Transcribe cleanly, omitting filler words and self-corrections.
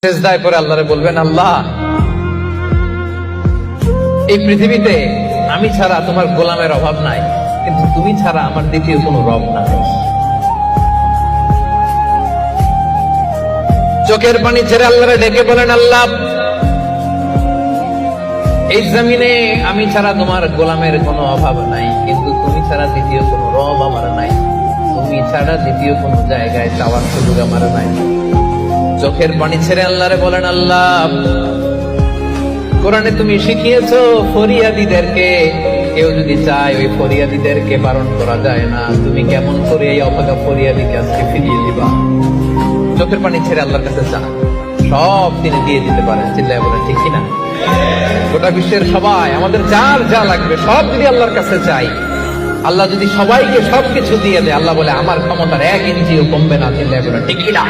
সিজদায় পড়ে আল্লাহরে বলবেন, আল্লাহ এই পৃথিবীতে আমি ছাড়া তোমার গোলামের অভাব নাই, কিন্তু তুমি ছাড়া আমার দ্বিতীয় কোনো রব নাই। চোখের পানি ছেড়ে আল্লাহরে ডেকে বলেন, আল্লাহ এই জমিনে আমি ছাড়া তোমার গোলামের কোনো অভাব নাই, কিন্তু তুমি ছাড়া দ্বিতীয় কোনো রব আমার নাই, তুমি ছাড়া দ্বিতীয় কোনো জায়গায় চাওয়ার সুযোগ আমার নাই। চোখের পানি ছেড়ে আল্লাহরে বলেন, আল্লাহ কোরআনে তুমি শিখিয়েছো ফরিয়াদীদেরকে কেউ যদি চায় ওই ফরিয়াদীদেরকে বারণ করা যায় না, তুমি কেমন করে এই অভাগা ফরিয়াদীকে আজকে ফিরিয়ে দিবা। চোখের পানি ছেড়ে আল্লাহর কাছে চান, সব তিনি দিয়ে দিতে পারেন। চিল্লায় বলেন ঠিক কিনা? গোটা বিশ্বের সবাই আমাদের যার যা লাগবে সব যদি আল্লাহর কাছে চাই, আল্লাহ যদি সবাইকে সবকিছু দিয়ে দেয়, আল্লাহ বলে আমার ক্ষমতার 1 ইঞ্চিও কমবে না। চিল্লায় বলেন ঠিক কিনা?